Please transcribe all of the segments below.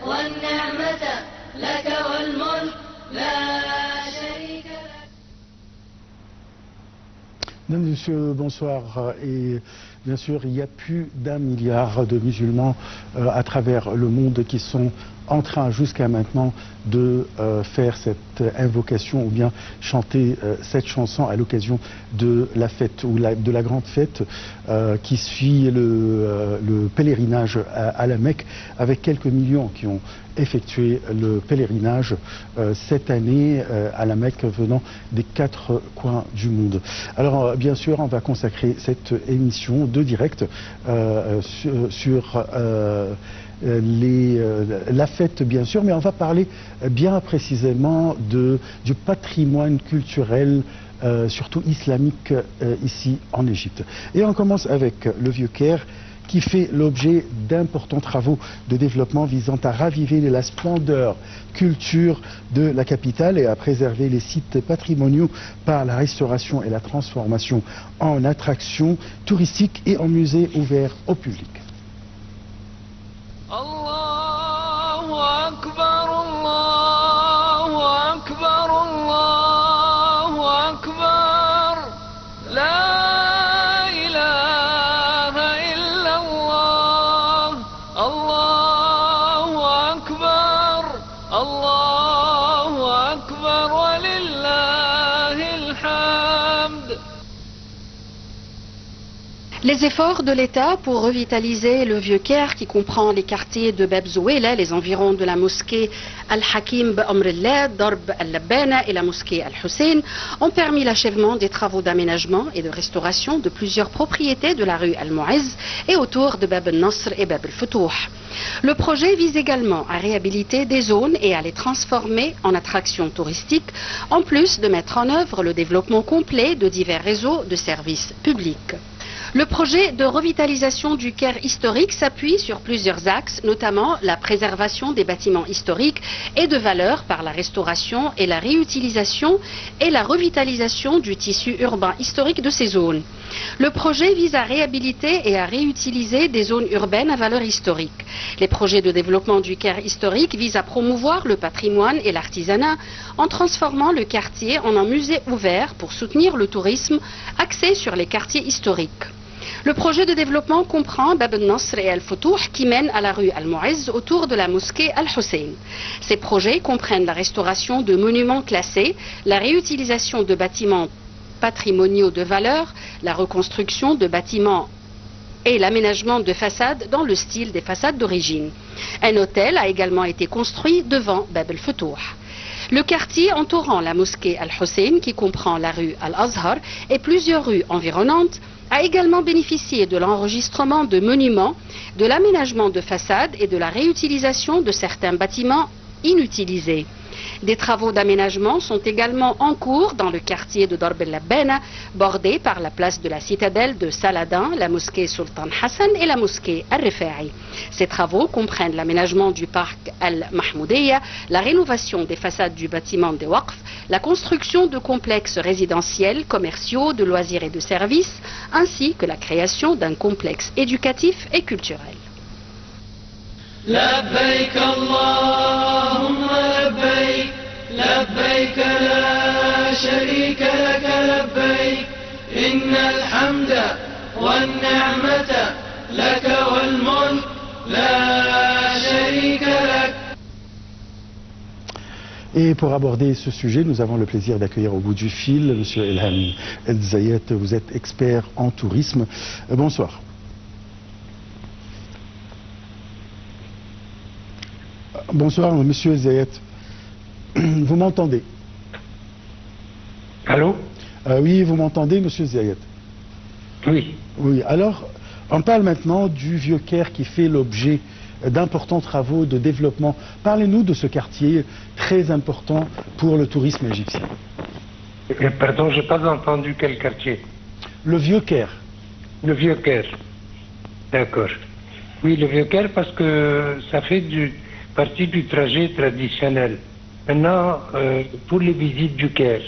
والنعمة لك والملك لا شريك لك. Monsieur, bonsoir. Et bien sûr, il y a plus d'1 milliard de musulmans à travers le monde qui sont en train jusqu'à maintenant de faire cette invocation ou bien chanter cette chanson à l'occasion de la fête ou de la grande fête qui suit le pèlerinage à la Mecque, avec quelques millions qui ont effectué le pèlerinage cette année à la Mecque venant des 4 coins du monde. Alors bien sûr, on va consacrer cette émission de direct sur la fête bien sûr, mais on va parler bien précisément du patrimoine culturel surtout islamique ici en Égypte. Et on commence avec le Vieux Caire, qui fait l'objet d'importants travaux de développement visant à raviver la splendeur culture de la capitale et à préserver les sites patrimoniaux par la restauration et la transformation en attractions touristiques et en musées ouverts au public. Allahu Akbar, Allahu Akbar, Allahu Akbar, la ilaha illallah, Allahu Akbar, Allahu Akbar, wa lillahi alhamd. Les efforts de l'État pour revitaliser le Vieux Caire, qui comprend les quartiers de Bab Zouéla, les environs de la mosquée Al-Hakim B'Amrillah, Darb Al-Labbana et la mosquée Al-Hussein, ont permis l'achèvement des travaux d'aménagement et de restauration de plusieurs propriétés de la rue Al-Mu'izz et autour de Bab Al-Nasr et Bab Al-Futouh. Le projet vise également à réhabiliter des zones et à les transformer en attractions touristiques, en plus de mettre en œuvre le développement complet de divers réseaux de services publics. Le projet de revitalisation du Caire historique s'appuie sur plusieurs axes, notamment la préservation des bâtiments historiques et de valeur par la restauration et la réutilisation et la revitalisation du tissu urbain historique de ces zones. Le projet vise à réhabiliter et à réutiliser des zones urbaines à valeur historique. Les projets de développement du Caire historique visent à promouvoir le patrimoine et l'artisanat en transformant le quartier en un musée ouvert pour soutenir le tourisme axé sur les quartiers historiques. Le projet de développement comprend Bab al-Nasr et Al-Futouh qui mènent à la rue Al-Mu'izz autour de la mosquée Al-Hussein. Ces projets comprennent la restauration de monuments classés, la réutilisation de bâtiments patrimoniaux de valeur, la reconstruction de bâtiments et l'aménagement de façades dans le style des façades d'origine. Un hôtel a également été construit devant Bab al-Futouh. Le quartier entourant la mosquée Al-Hussein, qui comprend la rue Al-Azhar et plusieurs rues environnantes, a également bénéficié de l'enregistrement de monuments, de l'aménagement de façades et de la réutilisation de certains bâtiments inutilisés. Des travaux d'aménagement sont également en cours dans le quartier de Darb el-Labbana, bordé par la place de la citadelle de Saladin, la mosquée Sultan Hassan et la mosquée Al-Rifa'i. Ces travaux comprennent l'aménagement du parc Al-Mahmoudiyya, la rénovation des façades du bâtiment des Waqf, la construction de complexes résidentiels, commerciaux, de loisirs et de services, ainsi que la création d'un complexe éducatif et culturel. لبيك اللهم لبيك لبيك لا شريك لك لبيك إن الحمد والنعمة لك والملك لا شريك لك. Et pour aborder ce sujet, nous avons le plaisir d'accueillir au bout du fil Monsieur Elham El Zayed. Vous êtes expert en tourisme. Bonsoir. Bonsoir, Monsieur Zayed. Vous m'entendez? Allô? Oui, vous m'entendez, Monsieur Zayed? Oui. Oui, alors, on parle maintenant du Vieux Caire qui fait l'objet d'importants travaux de développement. Parlez-nous de ce quartier très important pour le tourisme égyptien. Pardon, je n'ai pas entendu quel quartier. Le Vieux Caire. Le Vieux Caire. D'accord. Oui, le Vieux Caire parce que ça fait partie du trajet traditionnel. Maintenant, pour les visites du Caire,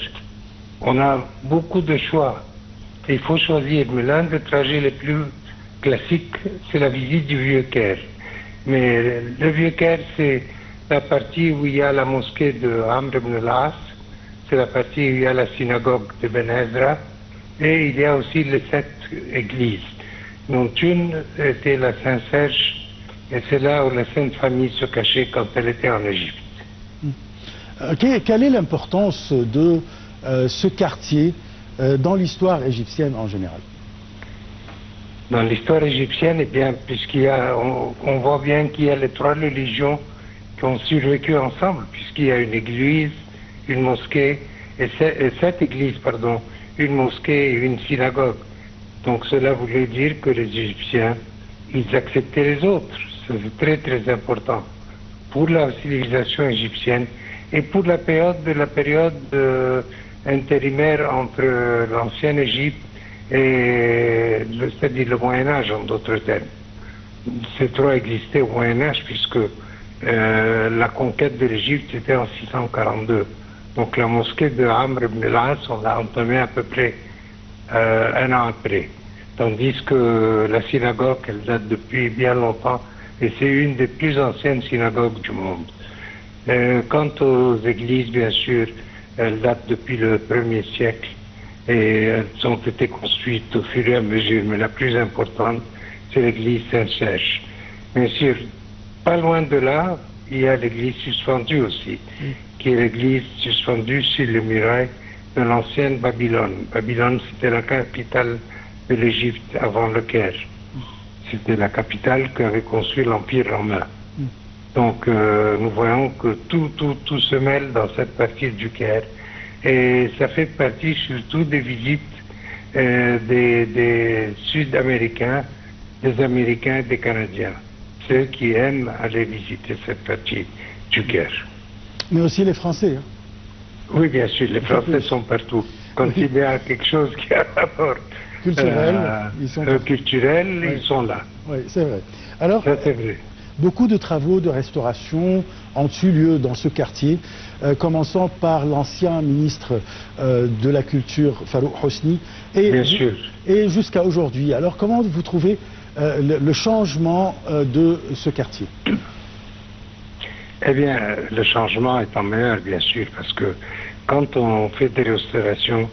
on a beaucoup de choix. Il faut choisir, mais l'un des trajets les plus classiques, c'est la visite du Vieux Caire. Mais le Vieux-Caire, c'est la partie où il y a la mosquée de Amr ibn al-As, c'est la partie où il y a la synagogue de Ben Ezra, et il y a aussi les 7 églises, dont une était la Saint-Serge, et c'est là où la Sainte Famille se cachait quand elle était en Égypte. Quelle est l'importance de ce quartier dans l'histoire égyptienne en général? Dans l'histoire égyptienne, eh bien, on voit bien qu'il y a les 3 religions qui ont survécu ensemble, puisqu'il y a une église, une mosquée, et 7 églises, pardon, une mosquée et une synagogue. Donc cela voulait dire que les Égyptiens, ils acceptaient les autres. C'est très très important pour la civilisation égyptienne et pour la période intérimaire entre l'ancienne Égypte et c'est-à-dire le Moyen-Âge en d'autres termes. Ces 3 existaient au Moyen-Âge puisque la conquête de l'Égypte c'était en 642. Donc la mosquée de Amr ibn al-As, on l'a entamée à peu près 1 an après. Tandis que la synagogue, elle date depuis bien longtemps et c'est une des plus anciennes synagogues du monde. Quant aux églises, bien sûr, elles datent depuis le 1er siècle et elles ont été construites au fur et à mesure, mais la plus importante, c'est l'église Saint-Serge. Bien sûr, pas loin de là, il y a l'église suspendue aussi, qui est l'église suspendue sur les murailles de l'ancienne Babylone. Babylone, c'était la capitale de l'Égypte avant le Caire. C'était la capitale qu'avait construit l'Empire romain. Donc nous voyons que tout se mêle dans cette partie du Caire. Et ça fait partie surtout des visites des Sud-Américains, des Américains et des Canadiens. Ceux qui aiment aller visiter cette partie du Caire. Mais aussi les Français. Hein. Oui, bien sûr, les Français sont partout. Quand il y a quelque chose qui a rapport culturel, ils sont là. Oui, c'est vrai. Alors, ça, c'est vrai. Beaucoup de travaux de restauration ont eu lieu dans ce quartier, commençant par l'ancien ministre de la Culture, Farouk Hosni, et jusqu'à aujourd'hui. Alors, comment vous trouvez le changement de ce quartier? Eh bien, le changement est en meilleur, bien sûr, parce que quand on fait des restaurations,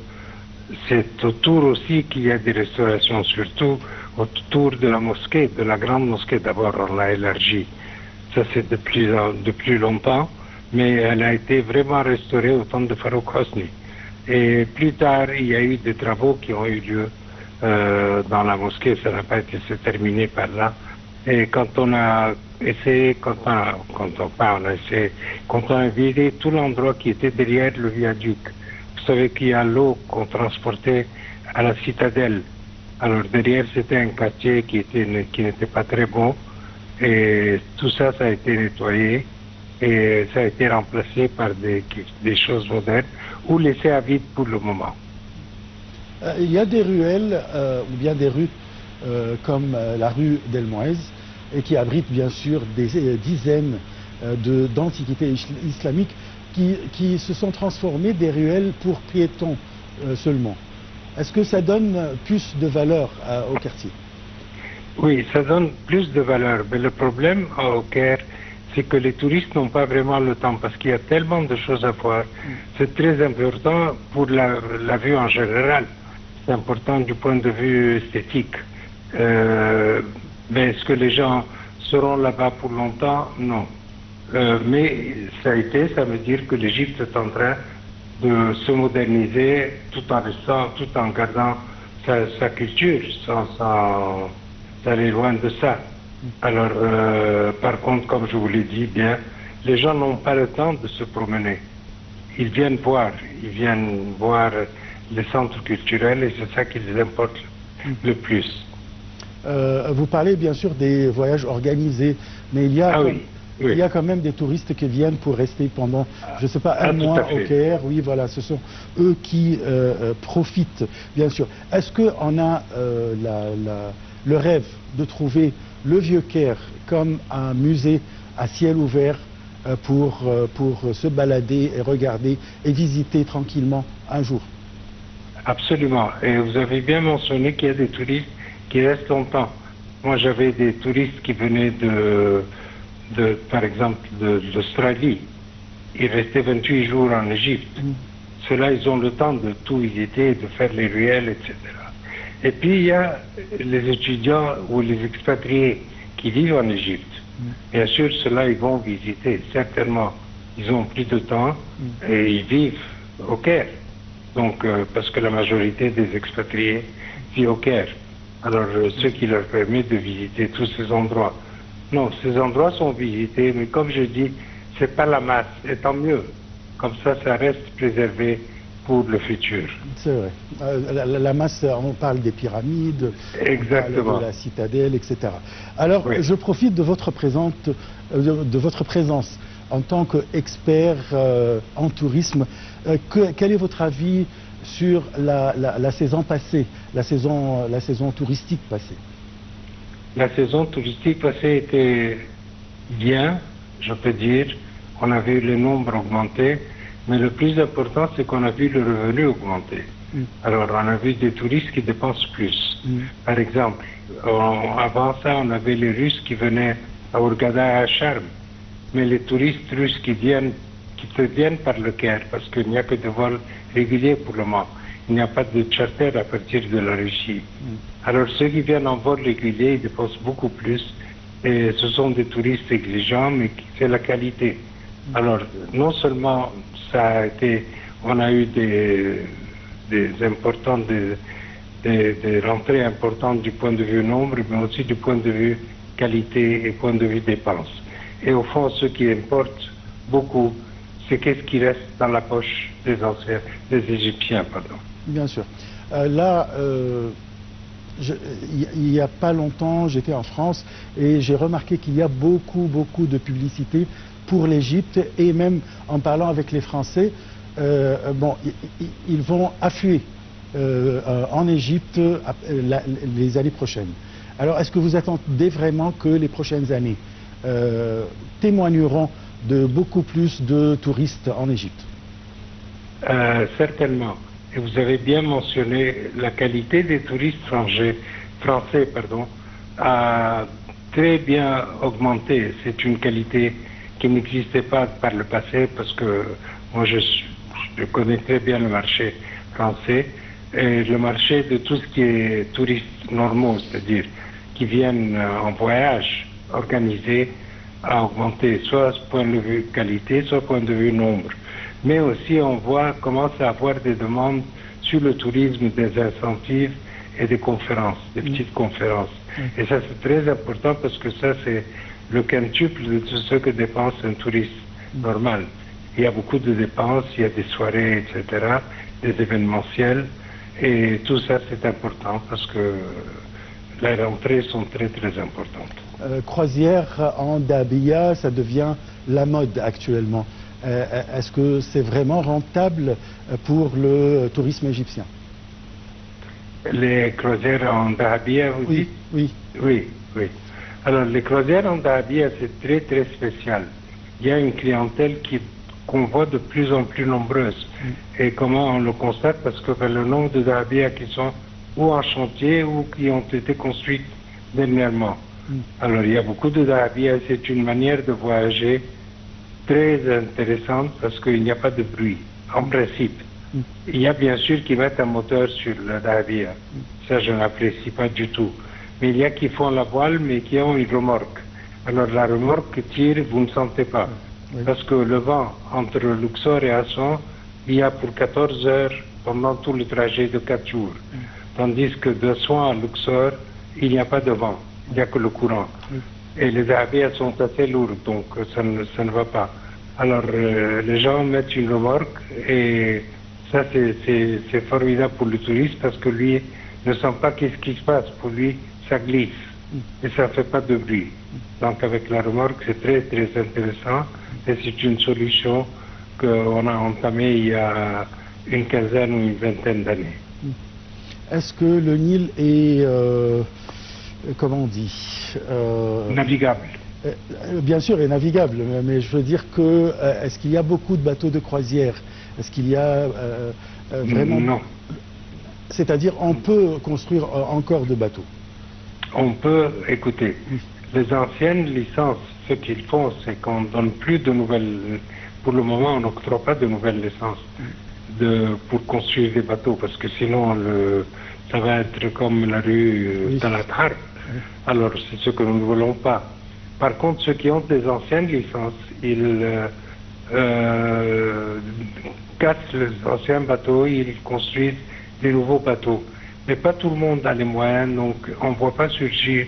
c'est autour aussi qu'il y a des restaurations, surtout autour de la mosquée, de la grande mosquée. D'abord, on l'a élargie. Ça, c'est de plus longtemps, mais elle a été vraiment restaurée au temps de Farouk Hosni. Et plus tard, il y a eu des travaux qui ont eu lieu dans la mosquée. Ça n'a pas été terminé par là. Et quand on a essayé, quand on a vidé tout l'endroit qui était derrière le viaduc, vous savez qu'il y a l'eau qu'on transportait à la citadelle. Alors derrière, c'était un quartier qui n'était pas très bon. Et tout ça, ça a été nettoyé et ça a été remplacé par des choses modernes ou laissé à vide pour le moment. Il y a des ruelles ou bien des rues comme la rue d'El Mouez et qui abrite bien sûr des dizaines d'antiquités islamiques qui se sont transformées des ruelles pour piétons seulement. Est-ce que ça donne plus de valeur au quartier? Oui, ça donne plus de valeur. Mais le problème au Caire, c'est que les touristes n'ont pas vraiment le temps parce qu'il y a tellement de choses à voir. C'est très important pour la vue en général. C'est important du point de vue esthétique. Mais est-ce que les gens seront là-bas pour longtemps? Non. Mais ça veut dire que l'Égypte est en train de se moderniser tout en gardant sa culture, sans aller loin de ça. Alors, par contre, comme je vous l'ai dit bien, les gens n'ont pas le temps de se promener. Ils viennent voir les centres culturels et c'est ça qui les importe le plus. Vous parlez bien sûr des voyages organisés, mais il y a quand même des touristes qui viennent pour rester pendant, je ne sais pas, un mois au Caire. Oui, voilà, ce sont eux qui profitent, bien sûr. Est-ce qu'on a le rêve de trouver le Vieux Caire comme un musée à ciel ouvert pour se balader et regarder et visiter tranquillement un jour? Absolument. Et vous avez bien mentionné qu'il y a des touristes qui restent longtemps. Moi, j'avais des touristes qui venaient par exemple, d'Australie. Ils restaient 28 jours en Égypte. Ceux-là, ils ont le temps de tout visiter, de faire les ruelles, etc. Et puis, il y a les étudiants ou les expatriés qui vivent en Égypte. Bien sûr, ceux-là, ils vont visiter, certainement. Ils ont plus de temps et ils vivent au Caire. Donc, parce que la majorité des expatriés vit au Caire. Alors, ce qui leur permet de visiter tous ces endroits. Non, ces endroits sont visités, mais comme je dis, c'est pas la masse, et tant mieux. Comme ça reste préservé pour le futur. C'est vrai. La masse, on parle des pyramides, exactement, on parle de la citadelle, etc. Alors, oui, je profite de votre présence en tant qu'expert en tourisme. Quel est votre avis sur la saison passée, la saison touristique passée? La saison touristique passée était bien, je peux dire. On a vu le nombre augmenter, mais le plus important, c'est qu'on a vu le revenu augmenter. Alors, on a vu des touristes qui dépensent plus. Par exemple, avant ça, on avait les Russes qui venaient à Hurghada et à Sharm. Mais les touristes russes qui viennent par le Caire, parce qu'il n'y a que des vols réguliers pour le moment. Il n'y a pas de charter à partir de la Russie. Alors, ceux qui viennent en vol régulier, ils dépensent beaucoup plus. Et ce sont des touristes exigeants, mais c'est la qualité. Alors, non seulement on a eu des rentrées importantes du point de vue nombre, mais aussi du point de vue qualité et point de vue dépenses. Et au fond, ce qui importe beaucoup, c'est qu'est-ce qui reste dans la poche des Égyptiens, pardon. Bien sûr. Il n'y a pas longtemps, j'étais en France et j'ai remarqué qu'il y a beaucoup de publicité pour l'Égypte, et même en parlant avec les Français, ils vont affluer en Égypte les années prochaines. Alors, est-ce que vous attendez vraiment que les prochaines années témoigneront de beaucoup plus de touristes en Égypte? Certainement. Et vous avez bien mentionné la qualité des touristes français, a très bien augmenté. C'est une qualité qui n'existait pas par le passé, parce que moi je connais très bien le marché français, et le marché de tout ce qui est touristes normaux, c'est-à-dire qui viennent en voyage organisé, a augmenté, soit point de vue qualité, soit point de vue nombre. Mais aussi on commence à avoir des demandes sur le tourisme, des incentives et des conférences, des petites conférences. Et ça c'est très important, parce que ça c'est le quintuple de tout ce que dépense un touriste normal. Il y a beaucoup de dépenses, il y a des soirées, etc., des événementiels, et tout ça c'est important parce que les rentrées sont très importantes. Croisière en dahabia, ça devient la mode actuellement. Est-ce que c'est vraiment rentable pour le tourisme égyptien? Les croisières en dahabia, vous dites? Oui. Alors, les croisières en dahabia, c'est très spécial. Il y a une clientèle qu'on voit de plus en plus nombreuse. Et comment on le constate? Parce que le nombre de dahabia qui sont ou en chantier ou qui ont été construites dernièrement. Alors, il y a beaucoup de dahabia. C'est une manière de voyager très intéressante, parce qu'il n'y a pas de bruit, en principe. Il y a bien sûr qui mettent un moteur sur la dahabia. Ça, je n'apprécie pas du tout. Mais il y a qui font la voile, mais qui ont une remorque. Alors la remorque tire, vous ne sentez pas. Parce que le vent entre Luxor et Aswan, il y a pour 14 heures pendant tout le trajet de 4 jours. Tandis que d'Aswan à Luxor, il n'y a pas de vent, il n'y a que le courant. Et les dahabias sont assez lourdes, donc ça ne va pas. Alors les gens mettent une remorque, et ça c'est formidable pour le touriste, parce que lui ne sent pas qu'est-ce qui se passe. Pour lui, ça glisse et ça ne fait pas de bruit. Donc avec la remorque, c'est très intéressant, et c'est une solution qu'on a entamée il y a une quinzaine ou une vingtaine d'années. Est-ce que le Nil est, comment on dit, navigable? Bien sûr, est navigable, mais je veux dire que est-ce qu'il y a beaucoup de bateaux de croisière? Est-ce qu'il y a vraiment... Non. C'est-à-dire, on peut construire encore de bateaux? On peut, écoutez, Les anciennes licences, ce qu'ils font, c'est qu'on ne donne plus de nouvelles... Pour le moment, on n'octroie pas de nouvelles licences pour construire des bateaux, parce que sinon, ça va être comme la rue Talatharp. Alors, c'est ce que nous ne voulons pas. Par contre, ceux qui ont des anciennes licences, ils cassent les anciens bateaux, ils construisent des nouveaux bateaux. Mais pas tout le monde a les moyens, donc on ne voit pas surgir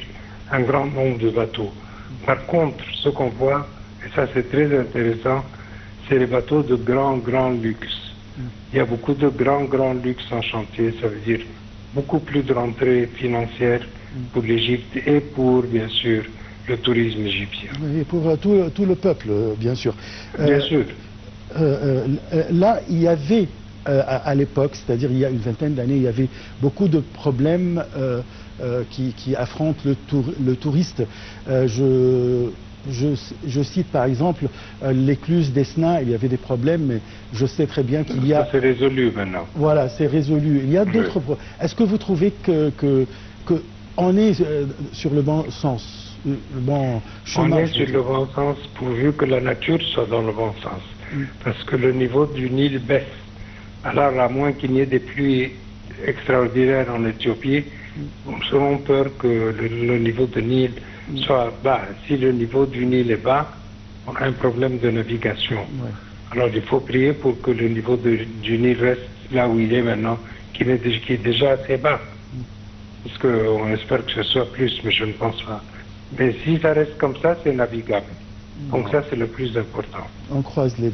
un grand nombre de bateaux. Par contre, ce qu'on voit, et ça c'est très intéressant, c'est les bateaux de grand luxe. Il y a beaucoup de grand luxe en chantier, ça veut dire beaucoup plus de rentrées financières pour l'Égypte et pour, bien sûr, le tourisme égyptien. Et pour tout le peuple, bien sûr. Bien sûr. Là, il y avait, à l'époque, c'est-à-dire il y a une vingtaine d'années, il y avait beaucoup de problèmes qui affrontent le touriste. Je cite par exemple l'écluse d'Esna, il y avait des problèmes, mais je sais très bien qu'il y a... Ça c'est résolu maintenant. Voilà, c'est résolu. Il y a d'autres problèmes. Est-ce que vous trouvez qu'on est sur le bon sens, le bon chemin? On est sur le bon sens pourvu que la nature soit dans le bon sens. Parce que le niveau du Nil baisse. Alors à moins qu'il n'y ait des pluies extraordinaires en Éthiopie, nous avons peur que le niveau du Nil soit bas. Si le niveau du Nil est bas, on a un problème de navigation. Ouais. Alors il faut prier pour que le niveau du Nil reste là où il est maintenant, qui est déjà assez bas. Parce qu'on espère que ce soit plus, mais je ne pense pas. Mais si ça reste comme ça, c'est navigable. Donc ça, c'est le plus important. On croise les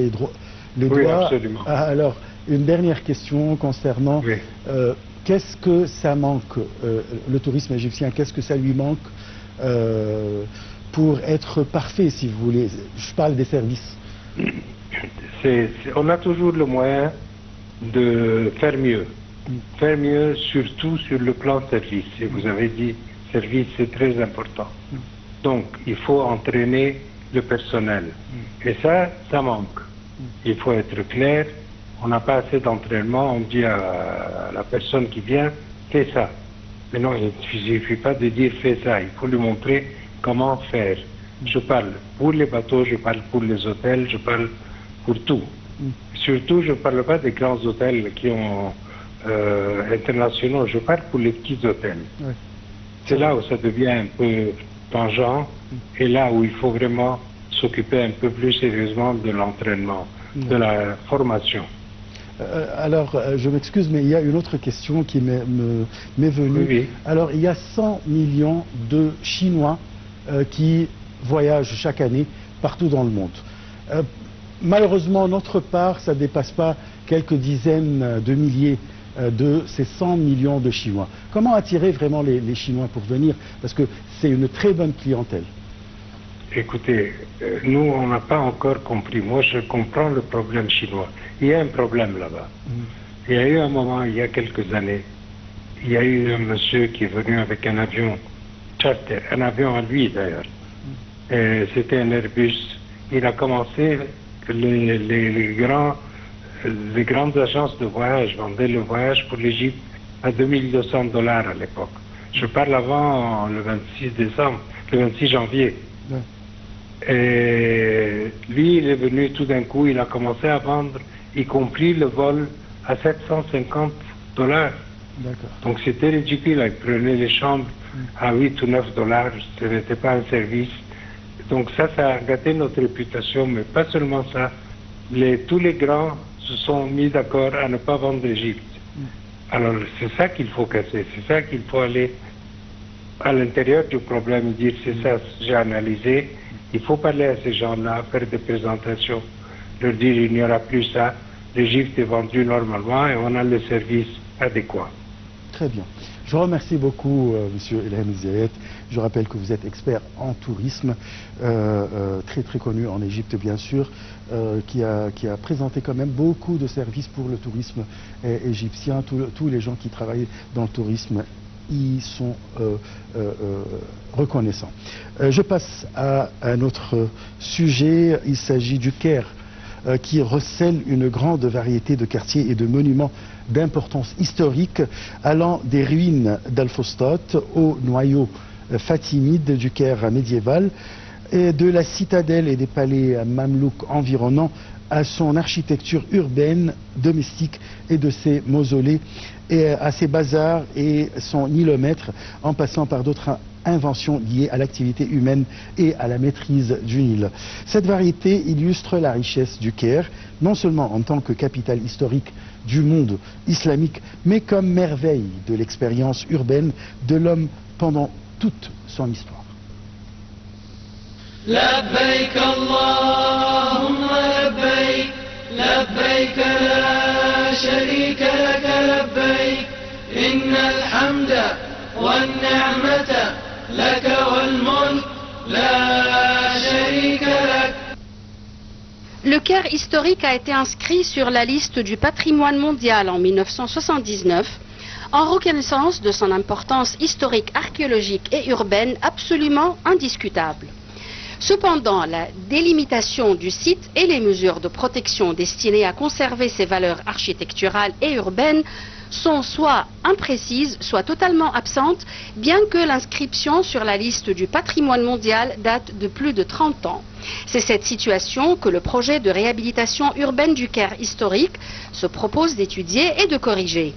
doigts. Oui, absolument. Alors, une dernière question concernant qu'est-ce que ça manque, le tourisme égyptien, qu'est-ce que ça lui manque pour être parfait, si vous voulez? Je parle des services. On a toujours le moyen de faire mieux. Faire mieux, surtout sur le plan service. Et vous avez dit, service, c'est très important. Donc, il faut entraîner le personnel. Et ça manque. Il faut être clair. On n'a pas assez d'entraînement. On dit à la personne qui vient, fais ça. Mais non, il ne suffit pas de dire fais ça. Il faut lui montrer comment faire. Je parle pour les bateaux, je parle pour les hôtels, je parle pour tout. Surtout, je ne parle pas des grands hôtels qui ont internationaux. Je parle pour les petits hôtels. Oui. C'est là où ça devient un peu tangent et là où il faut vraiment s'occuper un peu plus sérieusement de l'entraînement, de la formation. Alors, je m'excuse, mais il y a une autre question qui m'est venue. Oui. Alors, il y a 100 millions de Chinois qui voyagent chaque année partout dans le monde. Malheureusement, notre part, ça ne dépasse pas quelques dizaines de milliers de ces 100 millions de Chinois. Comment attirer vraiment les Chinois pour venir? Parce que c'est une très bonne clientèle. Écoutez, nous, on n'a pas encore compris. Moi, je comprends le problème chinois. Il y a un problème là-bas. Il y a eu un moment, il y a quelques années, il y a eu un monsieur qui est venu avec un avion charter, un avion à lui d'ailleurs. C'était un Airbus. Il a commencé, les grandes agences de voyage vendaient le voyage pour l'Égypte à $2200 à l'époque. Je parle avant le 26 janvier. Ouais. Et lui, il est venu tout d'un coup, il a commencé à vendre, y compris le vol, à $750. Donc c'était ridicule, il prenait les chambres à $8 ou $9, ce n'était pas un service. Donc ça a gâté notre réputation, mais pas seulement ça. Tous les grands se sont mis d'accord à ne pas vendre l'Égypte. Alors c'est ça qu'il faut casser, c'est ça qu'il faut aller à l'intérieur du problème et dire c'est ça, j'ai analysé. Il faut parler à ces gens-là, faire des présentations, leur dire il n'y aura plus ça, l'Égypte est vendue normalement et on a le service adéquat. Très bien. Je vous remercie beaucoup, Monsieur Ilham Zayed. Je rappelle que vous êtes expert en tourisme, très connu en Égypte bien sûr, qui a présenté quand même beaucoup de services pour le tourisme égyptien. Tous les gens qui travaillent dans le tourisme y sont reconnaissants. Je passe à un autre sujet. Il s'agit du Caire, qui recèle une grande variété de quartiers et de monuments d'importance historique, allant des ruines d'Al-Fustat au noyau fatimide du Caire médiéval, et de la citadelle et des palais mamelouks environnants à son architecture urbaine, domestique et de ses mausolées, et à ses bazars et son nilomètre, en passant par d'autres inventions liées à l'activité humaine et à la maîtrise du Nil. Cette variété illustre la richesse du Caire, non seulement en tant que capitale historique du monde islamique, mais comme merveille de l'expérience urbaine de l'homme pendant toute son histoire. لبيك اللهم لبيك لبيك لا شريك لك لبيك إن الحمد والنعمة لك والملك لا شريك لك. Le Caire historique a été inscrit sur la liste du patrimoine mondial en 1979 en reconnaissance de son importance historique, archéologique et urbaine absolument indiscutable. Cependant, la délimitation du site et les mesures de protection destinées à conserver ses valeurs architecturales et urbaines sont soit imprécises, soit totalement absentes, bien que l'inscription sur la liste du patrimoine mondial date de plus de 30 ans. C'est cette situation que le projet de réhabilitation urbaine du Caire historique se propose d'étudier et de corriger.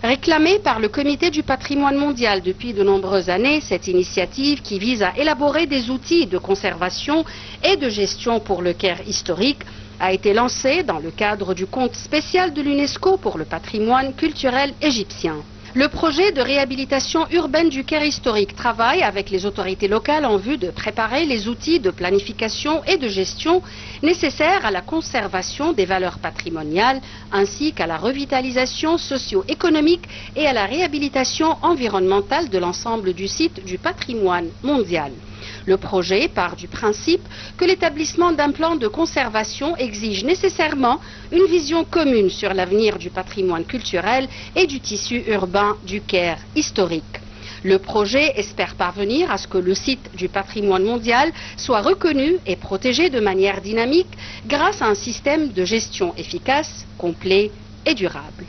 Réclamée par le Comité du patrimoine mondial depuis de nombreuses années, cette initiative qui vise à élaborer des outils de conservation et de gestion pour le Caire historique a été lancée dans le cadre du compte spécial de l'UNESCO pour le patrimoine culturel égyptien. Le projet de réhabilitation urbaine du Caire historique travaille avec les autorités locales en vue de préparer les outils de planification et de gestion nécessaires à la conservation des valeurs patrimoniales ainsi qu'à la revitalisation socio-économique et à la réhabilitation environnementale de l'ensemble du site du patrimoine mondial. Le projet part du principe que l'établissement d'un plan de conservation exige nécessairement une vision commune sur l'avenir du patrimoine culturel et du tissu urbain du Caire historique. Le projet espère parvenir à ce que le site du patrimoine mondial soit reconnu et protégé de manière dynamique grâce à un système de gestion efficace, complet et durable.